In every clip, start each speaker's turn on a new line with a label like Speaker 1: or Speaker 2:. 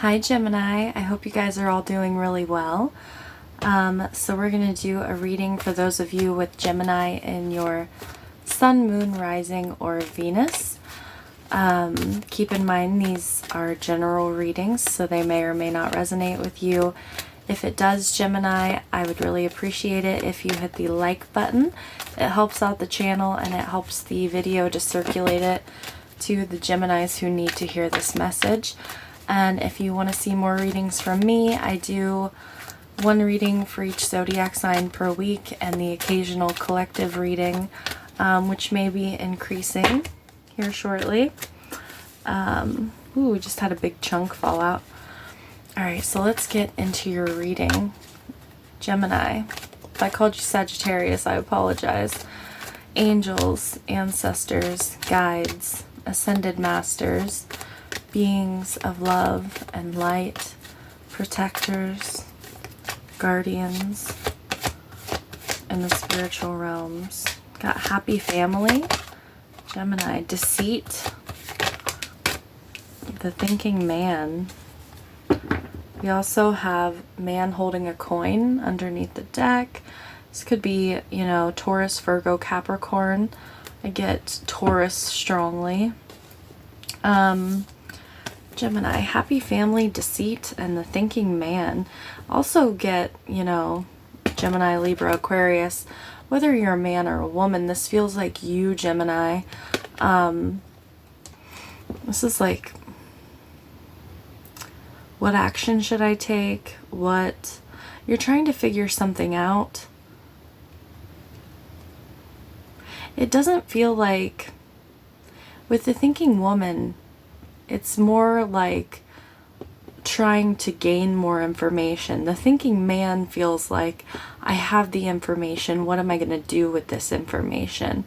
Speaker 1: Hi Gemini, I hope you guys are all doing really well. So we're going to do a reading for those of you with Gemini in your Sun, Moon, Rising, or Venus. Keep in mind these are general readings, so they may or may not resonate with you. If it does, Gemini, I would really appreciate it if you hit the like button. It helps out the channel and it helps the video to circulate it to the Geminis who need to hear this message. And if you want to see more readings from me, I do one reading for each zodiac sign per week and the occasional collective reading, which may be increasing here shortly. We just had a big chunk fall out. Alright, so let's get into your reading. Gemini. If I called you Sagittarius, I apologize. Angels, ancestors, guides, ascended masters, beings of love and light, protectors, guardians in the spiritual realms. Got happy family, Gemini, deceit, the thinking man. We also have man holding a coin underneath the deck. This could be, Taurus, Virgo, Capricorn. I get Taurus strongly. Gemini, happy family, deceit, and the thinking man. Also get, Gemini, Libra, Aquarius. Whether you're a man or a woman, this feels like you, Gemini. This is like, what action should I take? You're trying to figure something out. It doesn't feel like, with the thinking woman, it's more like trying to gain more information. The thinking man feels like, I have the information. What am I going to do with this information?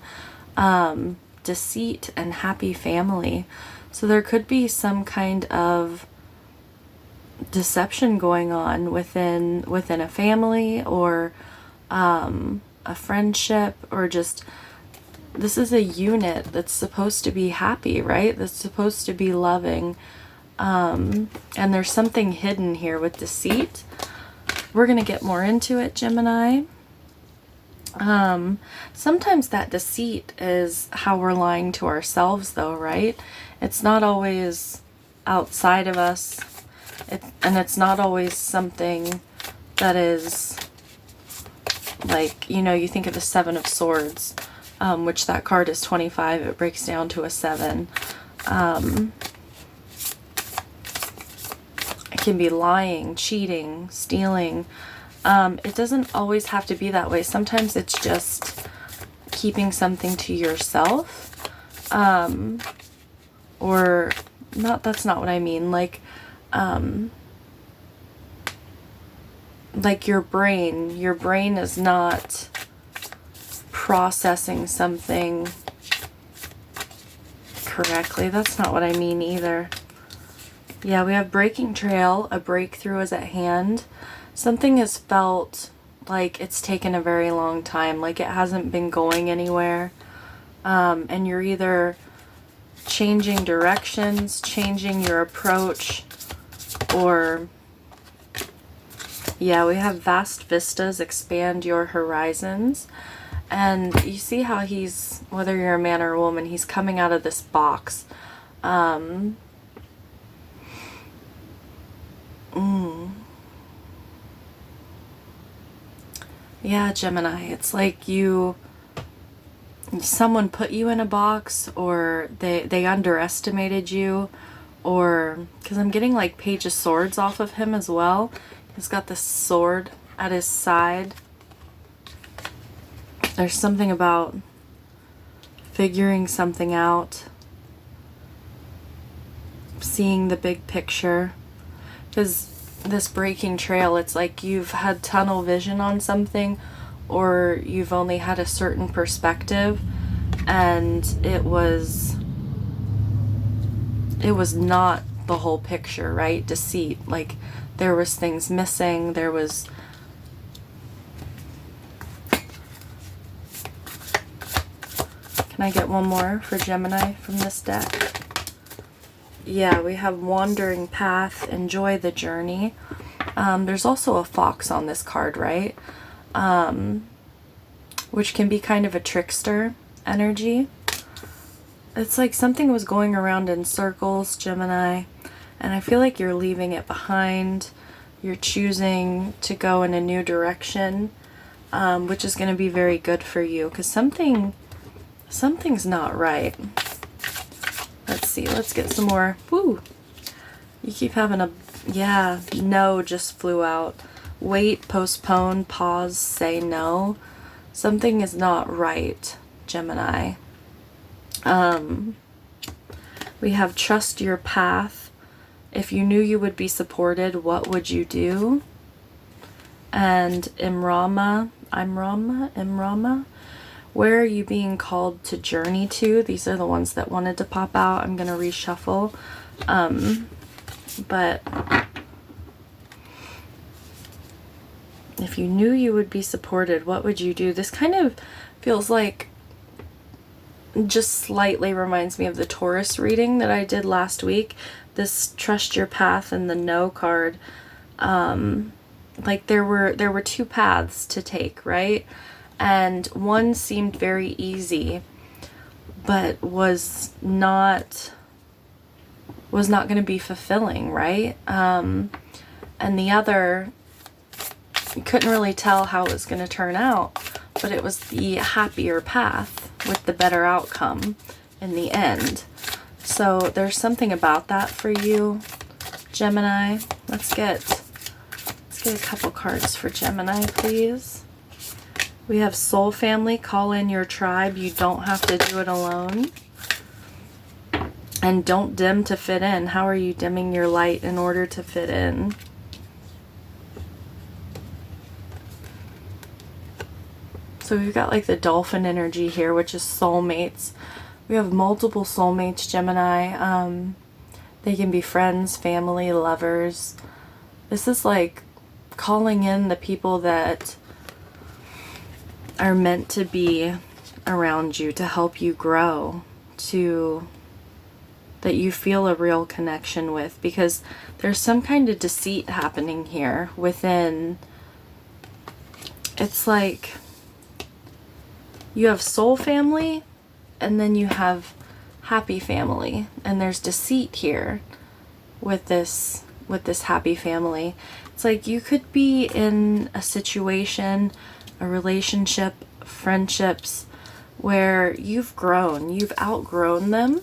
Speaker 1: Deceit and happy family. So there could be some kind of deception going on within a family or a friendship, or just, this is a unit that's supposed to be happy, right? That's supposed to be loving. And there's something hidden here with deceit. We're going to get more into it, Gemini. Sometimes that deceit is how we're lying to ourselves, though, right? It's not always outside of us. And it's not always something that is like, you think of the Seven of Swords, which that card is 25. It breaks down to a 7. It can be lying, cheating, stealing. It doesn't always have to be that way. Sometimes it's just keeping something to yourself. Or not, that's not what I mean. Like your brain is not processing something correctly. That's not what I mean either. Yeah, we have breaking trail. A breakthrough is at hand. Something has felt like it's taken a very long time, like it hasn't been going anywhere. And you're either changing directions, changing your approach, or yeah, we have vast vistas, expand your horizons. And you see how he's, whether you're a man or a woman, he's coming out of this box. Yeah, Gemini, it's like someone put you in a box, or they underestimated you, or, because I'm getting like Page of Swords off of him as well. He's got this sword at his side. There's something about figuring something out, seeing the big picture. Because this breaking trail, it's like you've had tunnel vision on something, or you've only had a certain perspective, and it was not the whole picture, right? Deceit, like there was things missing, there was Can I get one more for Gemini from this deck? yeah, we have wandering path, enjoy the journey. There's also a fox on this card, right? Which can be kind of a trickster energy. It's like something was going around in circles, Gemini, and I feel like you're leaving it behind. You're choosing to go in a new direction, which is going to be very good for you, because something's not right. Let's see, let's get some more. Woo! You keep having a, yeah, no just flew out. Wait, postpone, pause, say no. Something is not right, Gemini. We have trust your path. If you knew you would be supported, what would you do? And Imrama, where are you being called to journey to? These are the ones that wanted to pop out. I'm going to reshuffle. But if you knew you would be supported, what would you do? This kind of feels like, just slightly reminds me of the Taurus reading that I did last week. This trust your path and the no card. Like there were two paths to take, right? And one seemed very easy, but was not going to be fulfilling, right? And the other, you couldn't really tell how it was going to turn out, but it was the happier path with the better outcome in the end. So there's something about that for you, Gemini. Let's get a couple cards for Gemini, please. We have Soul Family, call in your tribe. You don't have to do it alone. And don't dim to fit in. How are you dimming your light in order to fit in? So we've got like the dolphin energy here, which is soulmates. We have multiple soulmates, Gemini. They can be friends, family, lovers. This is like calling in the people that are meant to be around you to help you grow, that you feel a real connection with, because there's some kind of deceit happening here within. It's like you have soul family and then you have happy family, and there's deceit here with this happy family. It's like you could be in a situation, a relationship, friendships where you've outgrown them.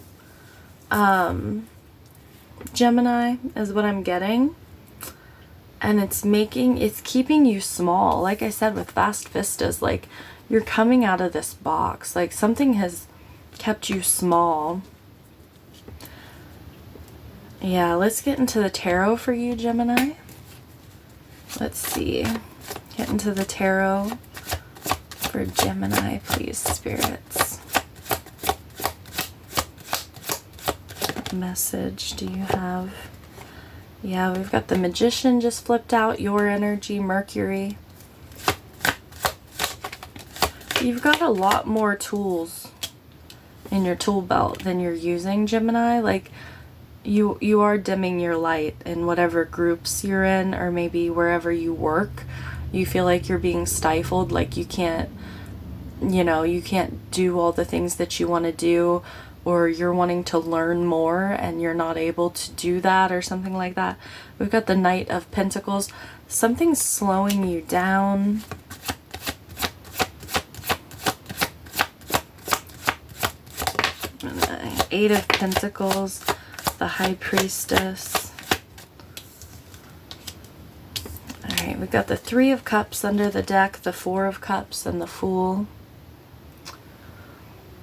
Speaker 1: Gemini is what I'm getting. And it's keeping you small. Like I said, with Vast Vistas, like you're coming out of this box. Like something has kept you small. Yeah, let's get into the tarot for you, Gemini. Let's see. Get into the tarot for Gemini, please, spirits. What message do you have? Yeah, we've got the Magician just flipped out, your energy, Mercury. You've got a lot more tools in your tool belt than you're using, Gemini. Like you are dimming your light in whatever groups you're in, or maybe wherever you work. You feel like you're being stifled, like you can't do all the things that you want to do, or you're wanting to learn more and you're not able to do that, or something like that. We've got the Knight of Pentacles. Something's slowing you down. And the Eight of Pentacles, the High Priestess. Alright, we've got the Three of Cups under the deck, the Four of Cups, and the Fool.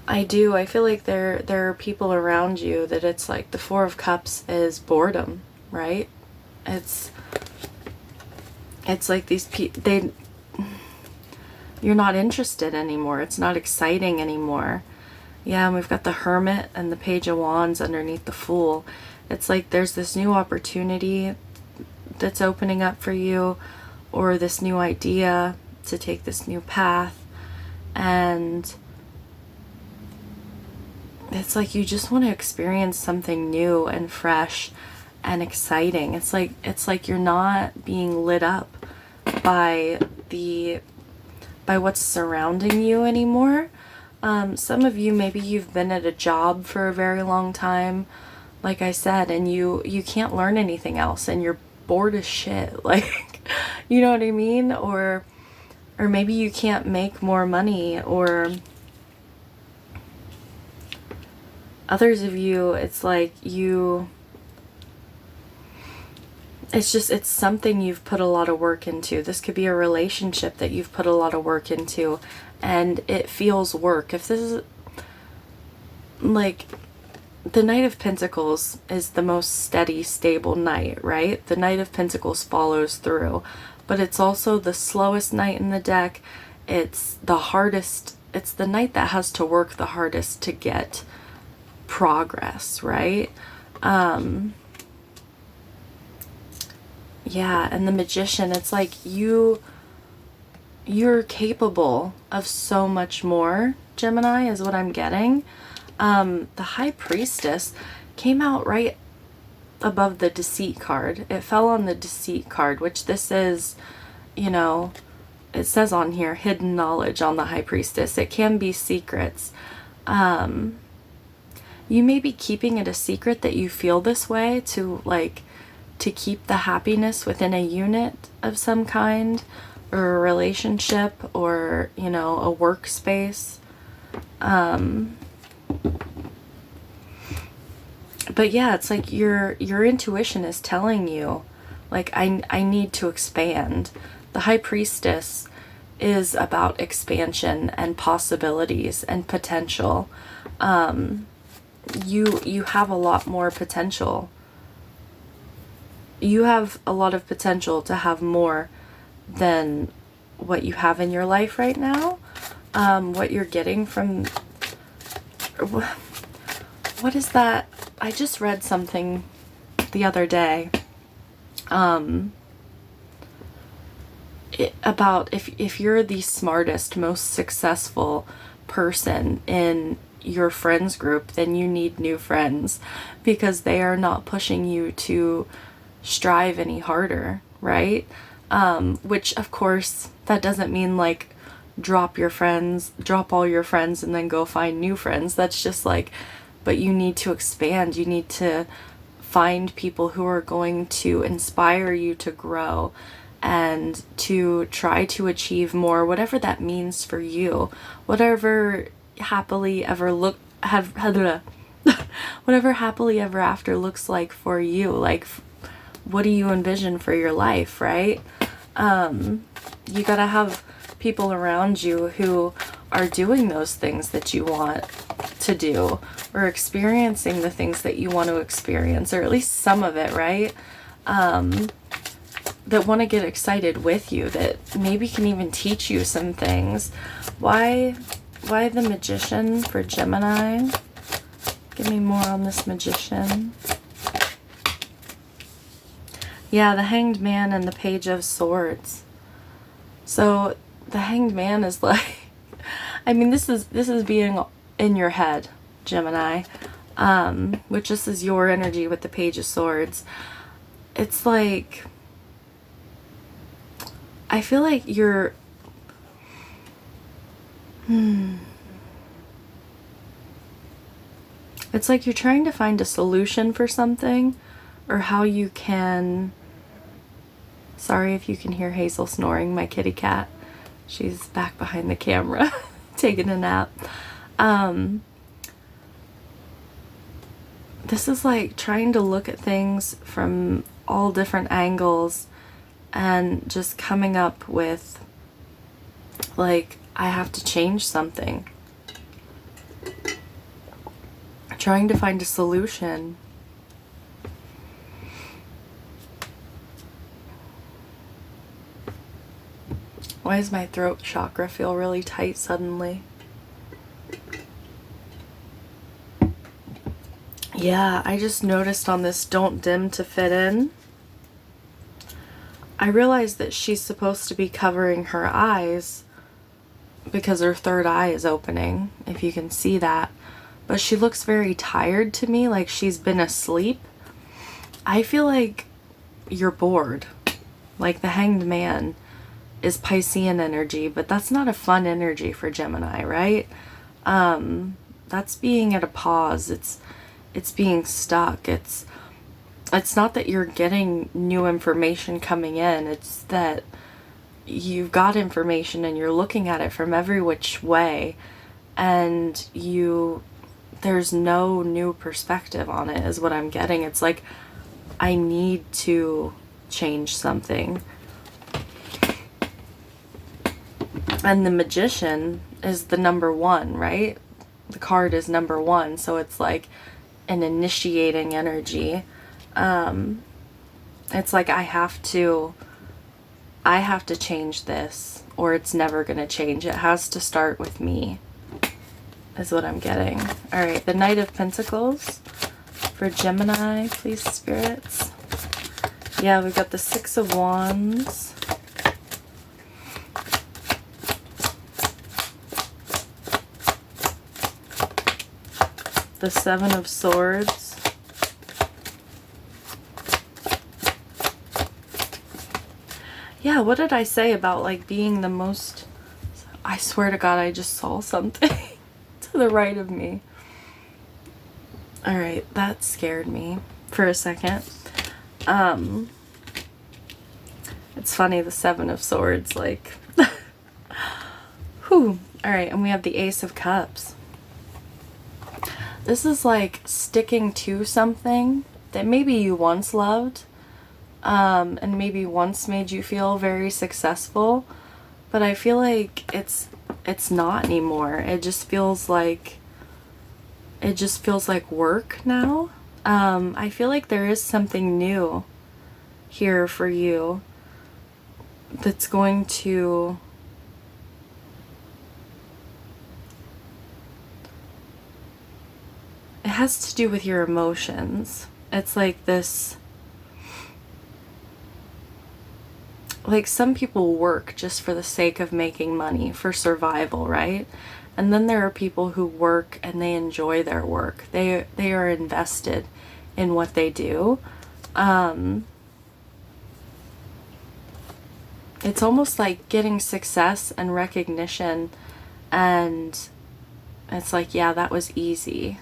Speaker 1: I feel like there are people around you that it's like the Four of Cups is boredom, right? It's like these people, you're not interested anymore. It's not exciting anymore. Yeah, and we've got the Hermit and the Page of Wands underneath the Fool. It's like there's this new opportunity that's opening up for you, or this new idea to take this new path, and it's like you just want to experience something new and fresh and exciting. It's like you're not being lit up by what's surrounding you anymore. Some of you, maybe you've been at a job for a very long time, like I said, and you can't learn anything else and you're bored as shit. Like, you know what I mean? Or maybe you can't make more money, or others of you, it's like it's something you've put a lot of work into. This could be a relationship that you've put a lot of work into, and it feels work. If this is like, the Knight of Pentacles is the most steady, stable knight, right? The Knight of Pentacles follows through, but it's also the slowest knight in the deck. It's the hardest. It's the knight that has to work the hardest to get progress, right? Yeah, and the Magician, it's like you're capable of so much more, Gemini, is what I'm getting. The High Priestess came out right above the Deceit card. It fell on the Deceit card, which this is, you know, it says on here, hidden knowledge on the High Priestess. It can be secrets. You may be keeping it a secret that you feel this way to keep the happiness within a unit of some kind, or a relationship, or, you know, a workspace. But yeah, it's like your intuition is telling you, like, I need to expand. The High Priestess is about expansion and possibilities and potential. You have a lot more potential. You have a lot of potential to have more than what you have in your life right now. What you're getting from... What is that? I just read something the other day about if you're the smartest, most successful person in your friends group, then you need new friends, because they are not pushing you to strive any harder, right? Which, of course, that doesn't mean like drop all your friends and then go find new friends. That's just like, but you need to expand. You need to find people who are going to inspire you to grow and to try to achieve more, whatever that means for you, whatever happily ever whatever happily ever after looks like for you. Like, what do you envision for your life, right? You gotta have people around you who are doing those things that you want to do, or experiencing the things that you want to experience, or at least some of it, right? That want to get excited with you, that maybe can even teach you some things. Why the Magician for Gemini? Give me more on this Magician. Yeah, the Hanged Man and the Page of Swords. So the Hanged Man is like, I mean, this is being in your head, Gemini, which this is your energy with the Page of Swords. It's like, I feel like you're, it's like you're trying to find a solution for something, or how you can... Sorry if you can hear Hazel snoring, my kitty cat. She's back behind the camera taking a nap. This is like trying to look at things from all different angles and just coming up with, like, I have to change something. Trying to find a solution. Why does my throat chakra feel really tight suddenly? Yeah, I just noticed on this don't dim to fit in, I realized that she's supposed to be covering her eyes because her third eye is opening, if you can see that. but she looks very tired to me, like she's been asleep. I feel like you're bored. Like the Hanged Man is Piscean energy, but that's not a fun energy for Gemini, right? That's being at a pause. It's being stuck. It's not that you're getting new information coming in. It's that you've got information and you're looking at it from every which way, and there's no new perspective on it, is what I'm getting. It's like, I need to change something. And the Magician is the number 1, right? The card is number 1, so it's like an initiating energy. It's like I have to change this, or it's never going to change. It has to start with me, is what I'm getting. All right, the Knight of Pentacles for Gemini, please, spirits. Yeah, we've got the 6 of Wands. The 7 of Swords. Yeah, what did I say about like being the most... I swear to God, I just saw something to the right of me. Alright, that scared me for a second. It's funny, the 7 of Swords, like... Whew. Alright, and we have the Ace of Cups. This is like sticking to something that maybe you once loved, and maybe once made you feel very successful, but I feel like it's not anymore. It just feels like work now. I feel like there is something new here for you that's going to... It has to do with your emotions. It's like this... Like, some people work just for the sake of making money, for survival, right? And then there are people who work and they enjoy their work. They are invested in what they do. It's almost like getting success and recognition, and it's like, yeah, that was easy.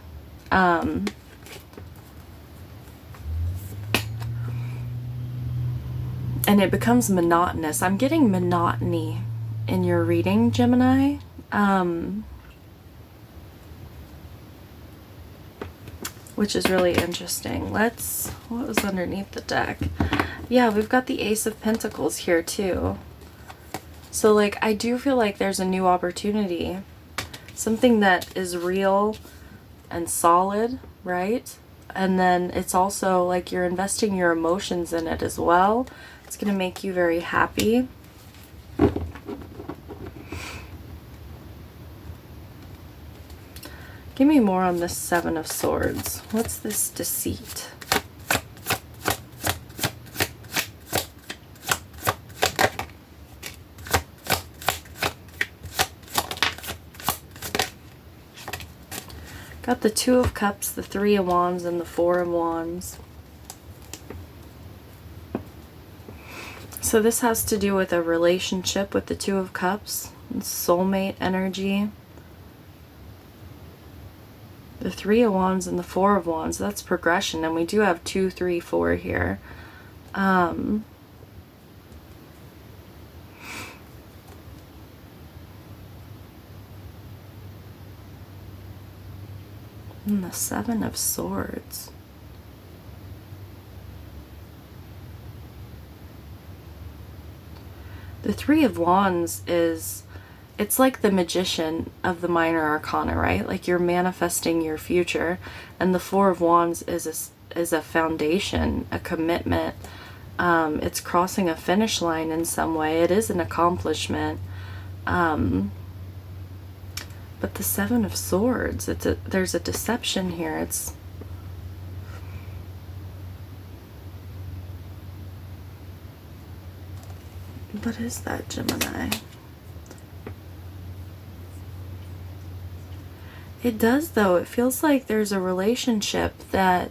Speaker 1: And it becomes monotonous. I'm getting monotony in your reading, Gemini. Which is really interesting. What was underneath the deck? Yeah, we've got the Ace of Pentacles here too. So like, I do feel like there's a new opportunity. Something that is real and solid, right? And then it's also like you're investing your emotions in it as well. It's going to make you very happy. Give me more on this 7 of Swords. What's this deceit? Got the 2 of Cups, the 3 of Wands, and the 4 of Wands. So this has to do with a relationship with the 2 of Cups, and soulmate energy. The 3 of Wands and the 4 of Wands, that's progression, and we do have 2, 3, 4 here. And the 7 of Swords. The 3 of Wands it's like the Magician of the minor arcana, right? Like you're manifesting your future. And the 4 of Wands is a foundation, a commitment. It's crossing a finish line in some way. It is an accomplishment. But the 7 of Swords, there's a deception here. What is that, Gemini? It does, though. It feels like there's a relationship that,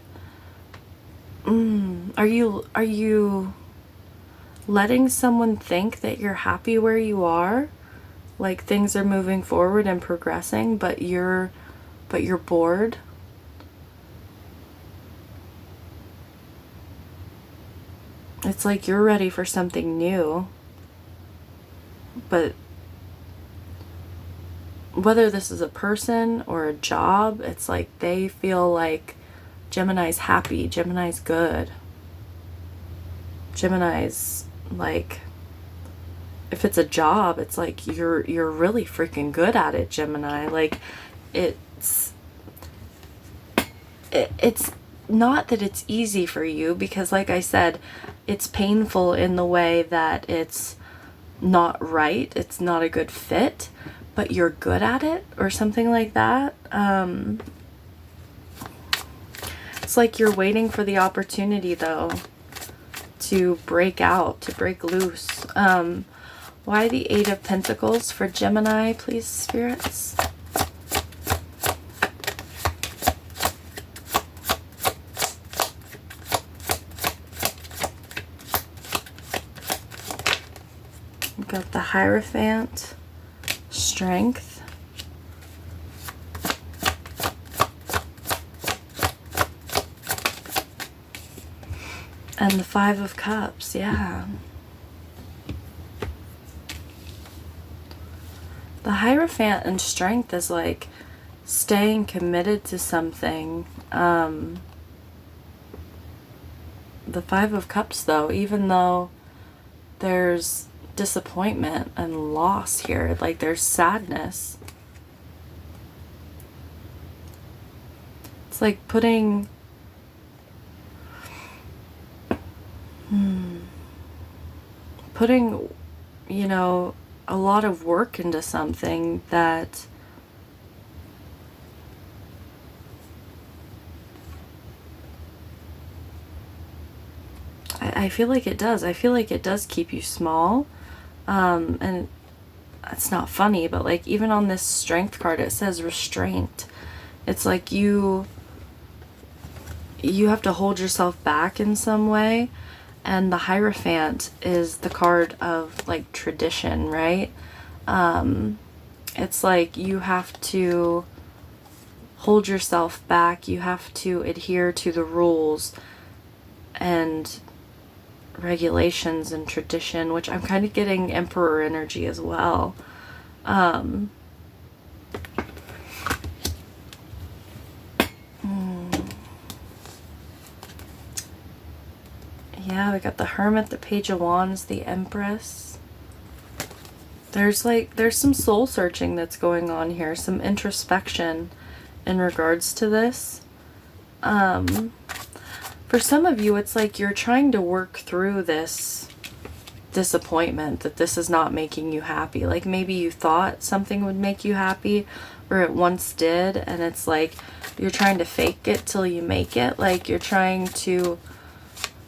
Speaker 1: are you letting someone think that you're happy where you are? Like things are moving forward and progressing, but you're bored? It's like you're ready for something new. But whether this is a person or a job, it's like they feel like Gemini's happy, Gemini's good. Gemini's like, if it's a job, it's like you're really freaking good at it, Gemini. Like it's not that it's easy for you, because like I said, it's painful in the way that it's not right, it's not a good fit, but you're good at it or something like that. It's like you're waiting for the opportunity, though, to break out, to break loose. Why the Eight of Pentacles for Gemini, please, spirits? We've got the Hierophant, Strength. And the Five of Cups, yeah. The Hierophant and Strength is like staying committed to something. The Five of Cups, though, even though there's disappointment and loss here, like there's sadness. It's like putting you know, a lot of work into something that I feel like it does. I feel like it does keep you small. And it's not funny, but like even on this Strength card, it says restraint. It's like you have to hold yourself back in some way. And the Hierophant is the card of like tradition, right? It's like you have to hold yourself back. You have to adhere to the rules and regulations and tradition, which I'm kind of getting Emperor energy as well. Yeah, we got the Hermit, the Page of Wands, the Empress. There's some soul searching that's going on here, some introspection in regards to this. For some of you, it's like you're trying to work through this disappointment that this is not making you happy. Like maybe you thought something would make you happy, or it once did, and it's like you're trying to fake it till you make it. Like you're trying to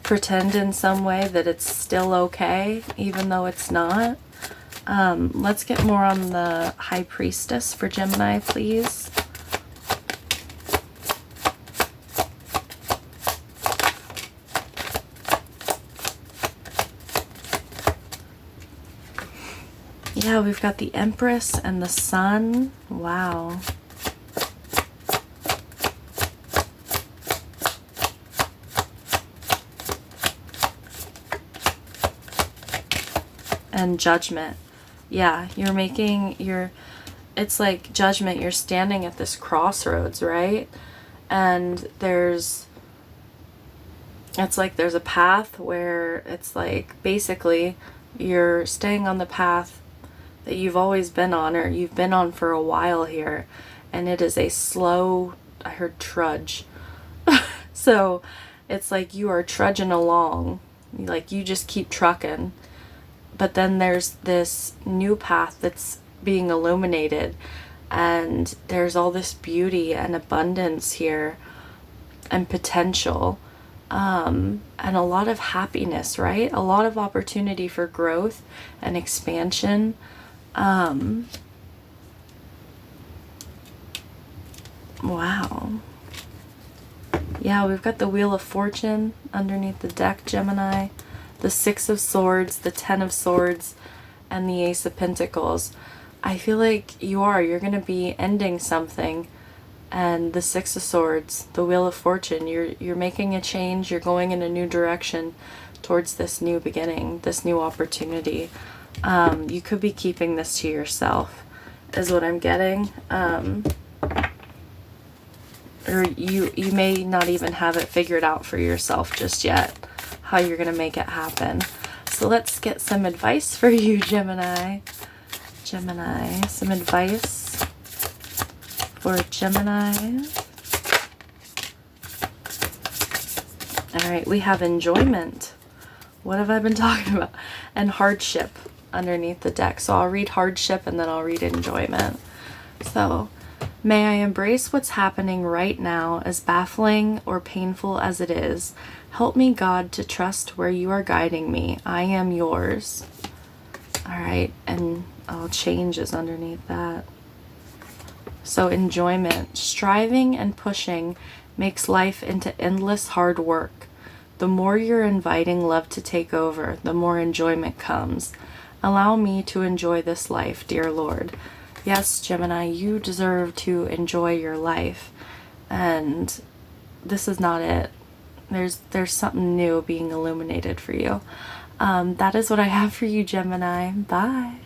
Speaker 1: pretend in some way that it's still okay, even though it's not. Let's get more on the High Priestess for Gemini, please. Yeah, we've got the Empress and the Sun. Wow. And Judgment. Yeah, it's like Judgment, you're standing at this crossroads, right? And it's like there's a path where it's like basically you're staying on the path that you've always been on, or you've been on for a while here, and it is a slow, I heard trudge. So it's like you are trudging along, like you just keep trucking. But then there's this new path that's being illuminated, and there's all this beauty and abundance here and potential, and a lot of happiness, right? A lot of opportunity for growth and expansion. Wow. Yeah, we've got the Wheel of Fortune underneath the deck, Gemini, the Six of Swords, the Ten of Swords, and the Ace of Pentacles. I feel like you're going to be ending something, and the Six of Swords, the Wheel of Fortune, you're making a change, you're going in a new direction towards this new beginning, this new opportunity. You could be keeping this to yourself, is what I'm getting. Or you may not even have it figured out for yourself just yet, how you're going to make it happen. So let's get some advice for you, Gemini. Gemini, some advice for Gemini. All right, we have enjoyment. What have I been talking about? And hardship underneath the deck. So I'll read hardship and then I'll read enjoyment. So, may I embrace what's happening right now, as baffling or painful as it is. Help me, God, to trust where you are guiding me. I am yours. All right, and all change is underneath that. So enjoyment. Striving and pushing makes life into endless hard work. The more you're inviting love to take over, the more enjoyment comes. Allow me to enjoy this life, dear Lord. Yes, Gemini, you deserve to enjoy your life, and this is not it. There's something new being illuminated for you. That is what I have for you, Gemini. Bye.